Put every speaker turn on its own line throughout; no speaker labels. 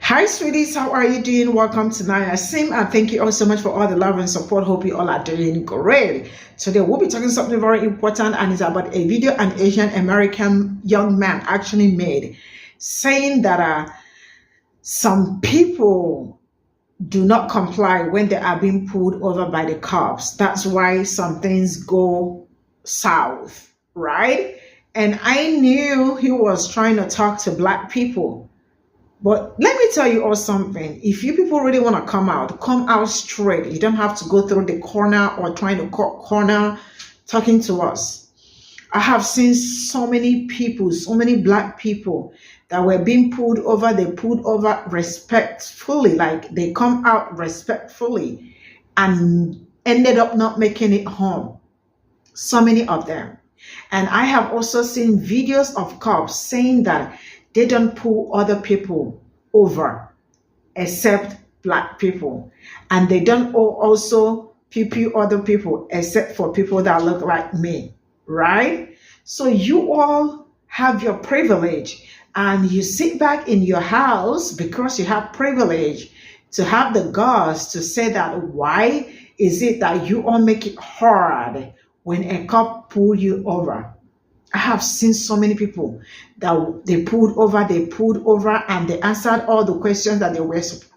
Hi, sweeties. How are you doing? Welcome to Naya Sim, and thank you all so much for all the love and support. Hope you all are doing great. Today, we'll be talking something very important, and it's about a video an Asian American young man actually made, saying that some people do not comply when they are being pulled over by the cops. That's why some things go south, right? And I knew he was trying to talk to black people. But let me tell you all something. If you people really want to come out straight. You don't have to go through the corner or trying to cut corner talking to us. I have seen so many people, so many black people that were being pulled over. They pulled over respectfully, like they come out respectfully and ended up not making it home. So many of them. And I have also seen videos of cops saying that they don't pull other people over except black people. And they don't also PPU other people except for people that look like me, right? So you all have your privilege and you sit back in your house because you have privilege to have the guts to say that why is it that you all make it hard when a cop pull you over? I have seen so many people that they pulled over, and they answered all the questions that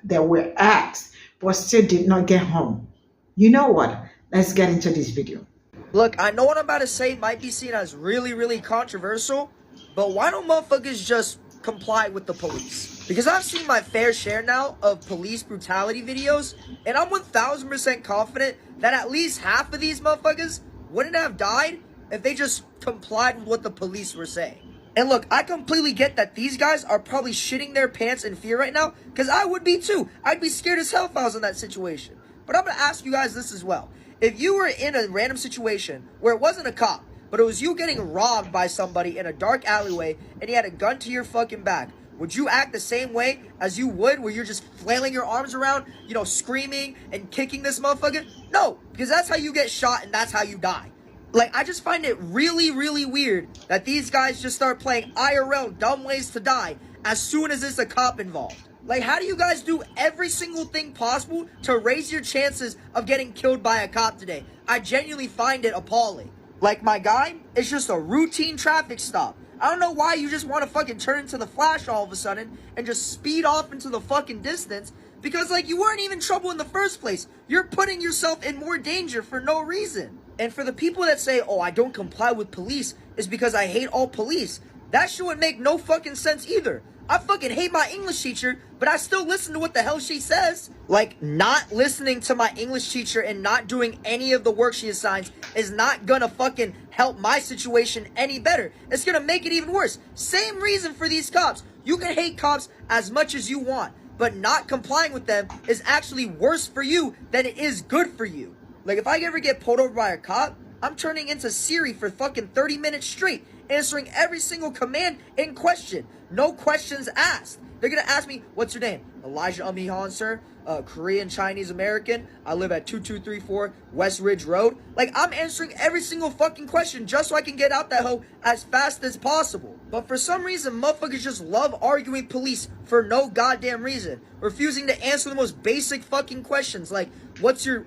they were asked, but still did not get home. You know what? Let's get into this video.
Look, I know what I'm about to say might be seen as really controversial, but why don't motherfuckers just comply with the police? Because I've seen my fair share now of police brutality videos, and I'm 1000% confident that at least half of these motherfuckers wouldn't have died if they just complied with what the police were saying. And look, I completely get that these guys are probably shitting their pants in fear right now, because I would be too. I'd be scared as hell if I was in that situation. But I'm going to ask you guys this as well. If you were in a random situation where it wasn't a cop, but it was you getting robbed by somebody in a dark alleyway and he had a gun to your fucking back, would you act the same way as you would where you're just flailing your arms around, you know, screaming and kicking this motherfucker? No, because that's how you get shot and that's how you die. Like, I just find it really weird that these guys just start playing IRL dumb ways to die as soon as there's a cop involved. Like, how do you guys do every single thing possible to raise your chances of getting killed by a cop today? I genuinely find it appalling. Like, my guy, it's just a routine traffic stop. I don't know why you just want to fucking turn into the Flash all of a sudden and just speed off into the fucking distance because, like, you weren't even trouble in the first place. You're putting yourself in more danger for no reason. And for the people that say, oh, I don't comply with police is because I hate all police, that shit would make no fucking sense either. I fucking hate my English teacher, but I still listen to what the hell she says. Like, not listening to my English teacher and not doing any of the work she assigns is not gonna fucking help my situation any better. It's gonna make it even worse. Same reason for these cops. You can hate cops as much as you want, but not complying with them is actually worse for you than it is good for you. Like, if I ever get pulled over by a cop, I'm turning into Siri for fucking 30 minutes straight, answering every single command in question. No questions asked. They're gonna ask me, what's your name? Elijah Amihan, sir. Korean, Chinese, American. I live at 2234 West Ridge Road. Like, I'm answering every single fucking question just so I can get out that hoe as fast as possible. But for some reason, motherfuckers just love arguing police for no goddamn reason. Refusing to answer the most basic fucking questions like, what's your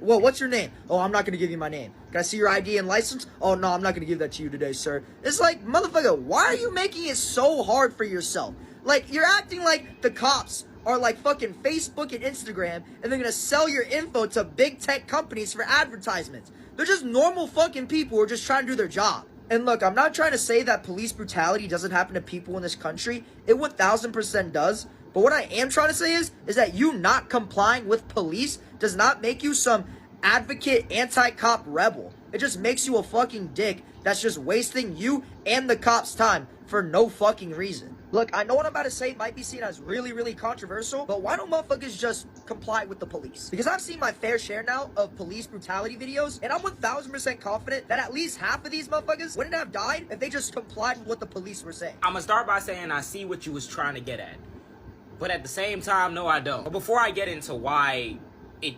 name? Oh, I'm not gonna give you my name. Can I see your ID and license? Oh, no, I'm not gonna give that to you today, sir. It's like, motherfucker, why are you making it so hard for yourself? Like, you're acting like the cops are like fucking Facebook and Instagram, and they're gonna sell your info to big tech companies for advertisements. They're just normal fucking people who are just trying to do their job. And look, I'm not trying to say that police brutality doesn't happen to people in this country. It 1000% does. But what I am trying to say is that you not complying with police does not make you some advocate anti-cop rebel. It just makes you a fucking dick that's just wasting you and the cops' time for no fucking reason. Look, I know what I'm about to say might be seen as really controversial, but why don't motherfuckers just comply with the police? Because I've seen my fair share now of police brutality videos, and I'm 1000% confident that at least half of these motherfuckers wouldn't have died if they just complied with what the police were saying.
I'm gonna start by saying I see what you was trying to get at, but at the same time, no, I don't. But before I get into why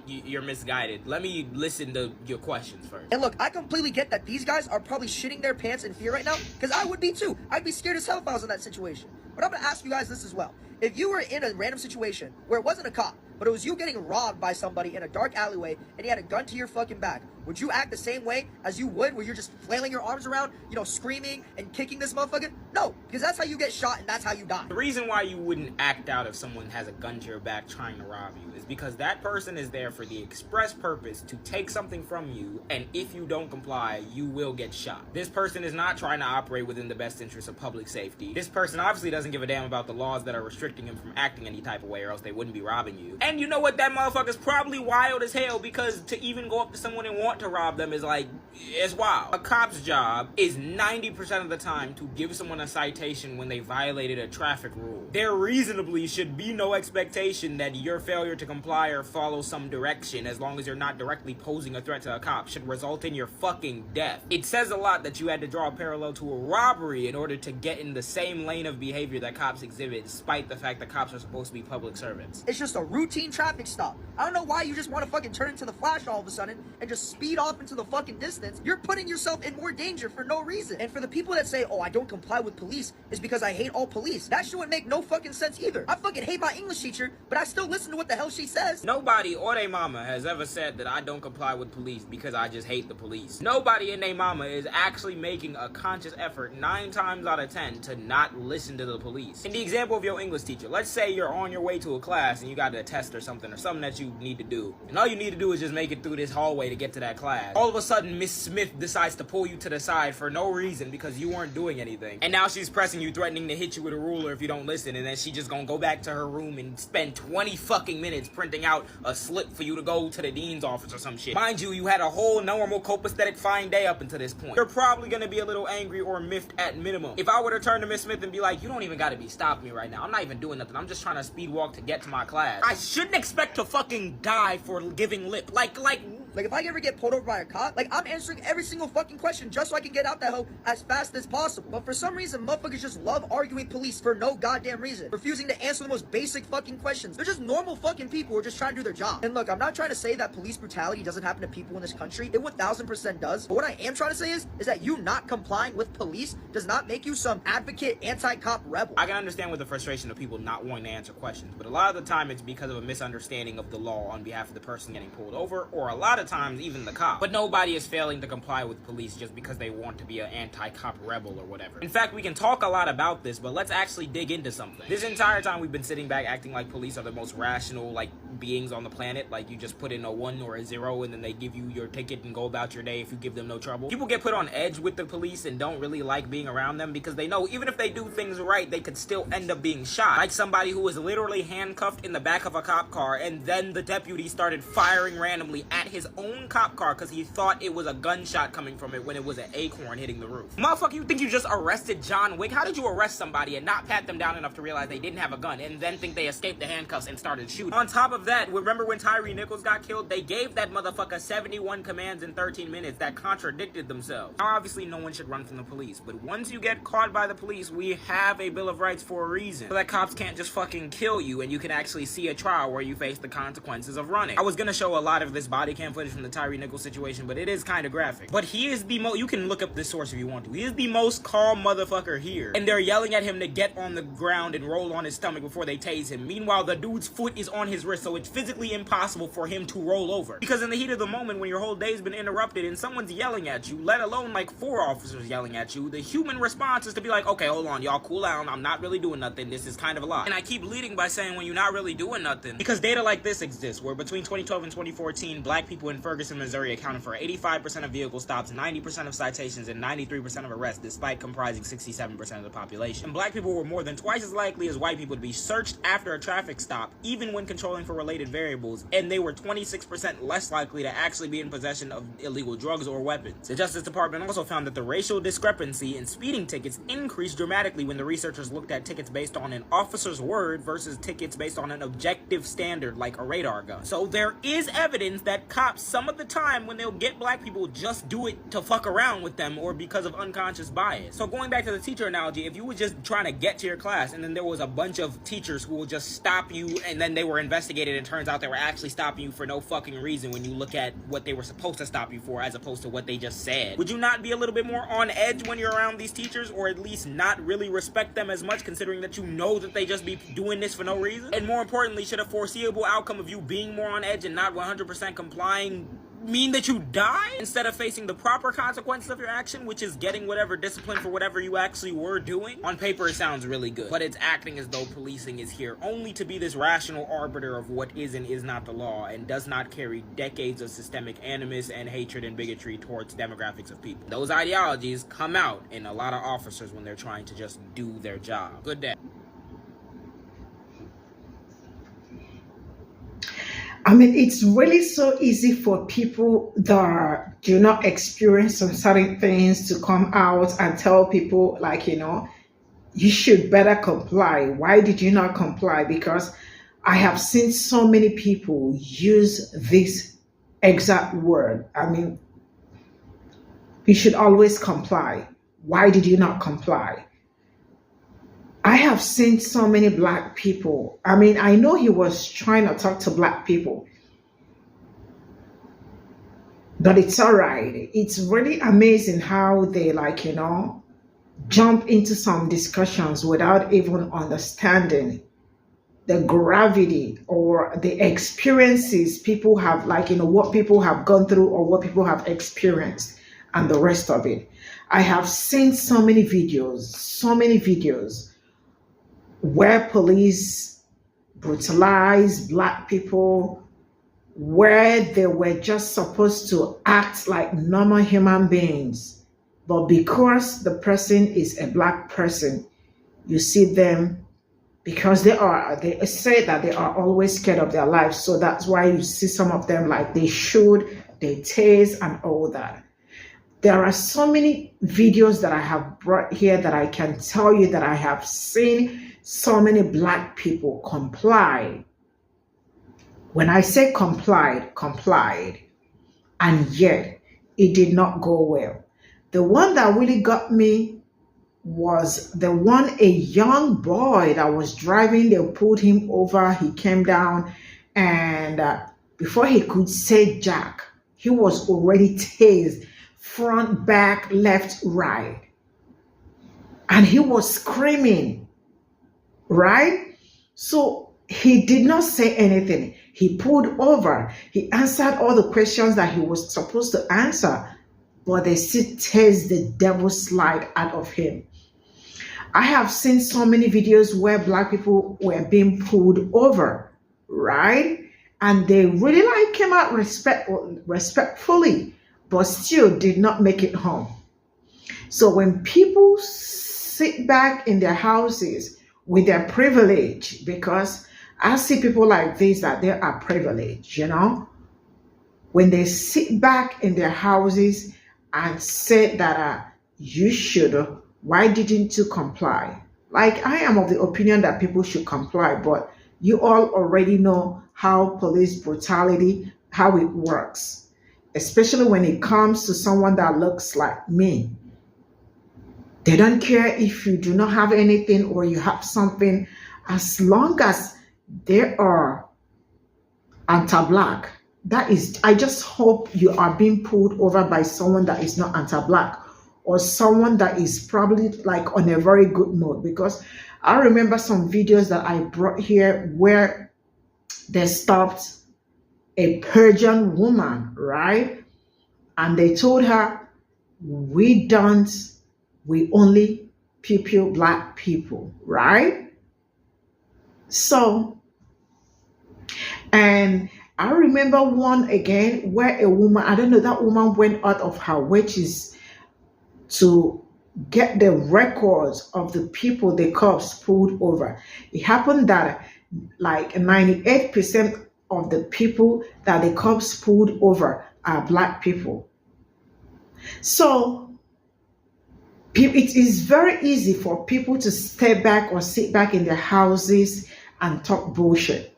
you're misguided, let me listen to your questions first.
And look, I completely get that these guys are probably shitting their pants in fear right now, because I would be too. I'd be scared as hell if I was in that situation. But I'm gonna ask you guys this as well. If you were in a random situation where it wasn't a cop, but it was you getting robbed by somebody in a dark alleyway and he had a gun to your fucking back, would you act the same way as you would where you're just flailing your arms around, you know, screaming and kicking this motherfucker? No, because that's how you get shot and that's how you die.
The reason why you wouldn't act out if someone has a gun to your back trying to rob you is because that person is there for the express purpose to take something from you, and if you don't comply, you will get shot. This person is not trying to operate within the best interest of public safety. This person obviously doesn't give a damn about the laws that are restricting him from acting any type of way, or else they wouldn't be robbing you. And you know what? That motherfucker's probably wild as hell, because to even go up to someone and want to rob them is like, it's wild. A cop's job is 90% of the time to give someone a citation when they violated a traffic rule. There reasonably should be no expectation that your failure to comply or follow some direction, as long as you're not directly posing a threat to a cop, should result in your fucking death. It says a lot that you had to draw a parallel to a robbery in order to get in the same lane of behavior that cops exhibit, despite the fact that cops are supposed to be public servants.
It's just a routine traffic stop. I don't know why you just want to fucking turn into the Flash all of a sudden and just speed off into the fucking distance. You're putting yourself in more danger for no reason. And for the people that say, oh, I don't comply with police is because I hate all police, that shit would make no fucking sense either. I fucking hate my English teacher, but I still listen to what the hell she says.
Nobody or they mama has ever said that I don't comply with police because I just hate the police. Nobody and they mama is actually making a conscious effort 9 times out of 10 to not listen to the police. In the example of your English teacher, let's say you're on your way to a class and you got a test or something that you need to do. And all you need to do is just make it through this hallway to get to that class. All of a sudden, Miss Smith decides to pull you to the side for no reason because you weren't doing anything. And now she's pressing you, threatening to hit you with a ruler if you don't listen. And then she just gonna go back to her room and spend 20 fucking minutes printing out a slip for you to go to the dean's office or some shit. Mind you, you had a whole normal copacetic fine day up until this point. You're probably gonna be a little angry or miffed at minimum. If I were to turn to Miss Smith and be like, you don't even gotta be stopping me right now. I'm not even doing nothing. I'm just trying to speed walk to get to my class. I shouldn't expect to fucking die for giving lip. Like
if I ever get pulled over by a cop, like, I'm answering every single fucking question just so I can get out that hoe as fast as possible. But for some reason, motherfuckers just love arguing police for no goddamn reason, refusing to answer the most basic fucking questions. They're just normal fucking people who are just trying to do their job. And look, I'm not trying to say that police brutality doesn't happen to people in this country. It 1000% does. But what I am trying to say is that you not complying with police does not make you some advocate anti-cop rebel.
I can understand with the frustration of people not wanting to answer questions, but a lot of the time it's because of a misunderstanding of the law on behalf of the person getting pulled over, or a lot of times even the cop. But nobody is failing to comply with police just because they want to be an anti-cop rebel or whatever. In fact, we can talk a lot about this, but let's actually dig into something. This entire time we've been sitting back acting like police are the most rational, like, beings on the planet. Like, you just put in a 1 or a 0 and then they give you your ticket and go about your day if you give them no trouble. People get put on edge with the police and don't really like being around them because they know even if they do things right, they could still end up being shot. Like somebody who was literally handcuffed in the back of a cop car, and then the deputy started firing randomly at his own cop car because he thought it was a gunshot coming from it when it was an acorn hitting the roof. Motherfucker, you think you just arrested John Wick? How did you arrest somebody and not pat them down enough to realize they didn't have a gun and then think they escaped the handcuffs and started shooting? On top of that, remember when Tyree Nichols got killed? They gave that motherfucker 71 commands in 13 minutes that contradicted themselves. Now, obviously, no one should run from the police, but once you get caught by the police, we have a Bill of Rights for a reason. So that cops can't just fucking kill you and you can actually see a trial where you face the consequences of running. I was gonna show a lot of this body cam footage from the Tyree Nichols situation, but it is kind of graphic. But he is the most, you can look up this source if you want to, he is the most calm motherfucker here. And they're yelling at him to get on the ground and roll on his stomach before they tase him. Meanwhile, the dude's foot is on his wrist, so it's physically impossible for him to roll over. Because in the heat of the moment, when your whole day's been interrupted and someone's yelling at you, let alone like 4 officers yelling at you, the human response is to be like, okay, hold on, y'all cool down, I'm not really doing nothing, this is kind of a lot. And I keep leading by saying when you're not really doing nothing, because data like this exists, where between 2012 and 2014, black people in Ferguson, Missouri accounted for 85% of vehicle stops, 90% of citations, and 93% of arrests, despite comprising 67% of the population. And black people were more than twice as likely as white people to be searched after a traffic stop, even when controlling for related variables, and they were 26% less likely to actually be in possession of illegal drugs or weapons. The Justice Department also found that the racial discrepancy in speeding tickets increased dramatically when the researchers looked at tickets based on an officer's word versus tickets based on an objective standard like a radar gun. So there is evidence that cops some of the time when they'll get black people, just do it to fuck around with them or because of unconscious bias. So going back to the teacher analogy, if you were just trying to get to your class and then there was a bunch of teachers who will just stop you and then they were investigated and it turns out they were actually stopping you for no fucking reason when you look at what they were supposed to stop you for as opposed to what they just said, would you not be a little bit more on edge when you're around these teachers, or at least not really respect them as much, considering that you know that they just be doing this for no reason? And more importantly, should a foreseeable outcome of you being more on edge and not 100% complying mean that you die instead of facing the proper consequences of your action, which is getting whatever discipline for whatever you actually were doing? On paper, it sounds really good, but it's acting as though policing is here only to be this rational arbiter of what is and is not the law, and does not carry decades of systemic animus and hatred and bigotry towards demographics of people. Those ideologies come out in a lot of officers when they're trying to just do their job. Good day.
I mean, it's really so easy for people that do not experience some certain things to come out and tell people, like, you should better comply. Why did you not comply? Because I have seen so many people use this exact word. I mean, you should always comply. Why did you not comply? I have seen so many black people. I mean, I know he was trying to talk to black people, but it's all right. It's really amazing how they jump into some discussions without even understanding the gravity or the experiences people have, what people have gone through or what people have experienced and the rest of it. I have seen so many videos where police brutalize black people, where they were just supposed to act like normal human beings. But because the person is a black person, you see them, because they say that they are always scared of their lives. So that's why you see some of them like they tase and all that. There are so many videos that I have brought here that I can tell you that I have seen so many black people comply. When I say complied, and yet it did not go well. The one that really got me was a young boy that was driving. They pulled him over. He came down, and before he could say jack, he was already tased front, back, left, right. And he was screaming, right? So he did not say anything. He pulled over. He answered all the questions that he was supposed to answer, but they still tased the devil slide out of him. I have seen so many videos where black people were being pulled over, right? And they really came out respectfully, but still did not make it home. So when people sit back in their houses with their privilege, because I see people like this that they are privileged, when they sit back in their houses and say that you should, why didn't you comply? Like, I am of the opinion that people should comply, but you all already know how police brutality, how it works, especially when it comes to someone that looks like me. They don't care if you do not have anything or you have something, as long as they are anti-black. That is, I just hope you are being pulled over by someone that is not anti-black, or someone that is probably like on a very good mood. Because I remember some videos that I brought here where they stopped a Persian woman, right? And they told her, we only pupil black people, right? So, and I remember one again where a woman, I don't know, that woman went out of her wages to get the records of the people the cops pulled over. It happened that like 98% of the people that the cops pulled over are black people. So it is very easy for people to step back or sit back in their houses and talk bullshit.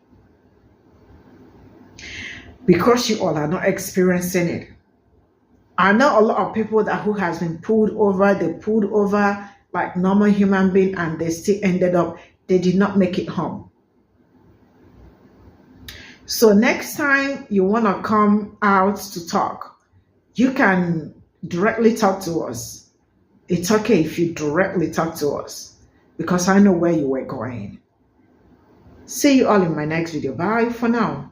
because you all are not experiencing it. I know a lot of people that who has been pulled over, they pulled over like normal human being and they still ended up, they did not make it home. So next time you want to come out to talk, you can directly talk to us. It's okay if you directly talk to us because I know where you were going. See you all in my next video. Bye for now.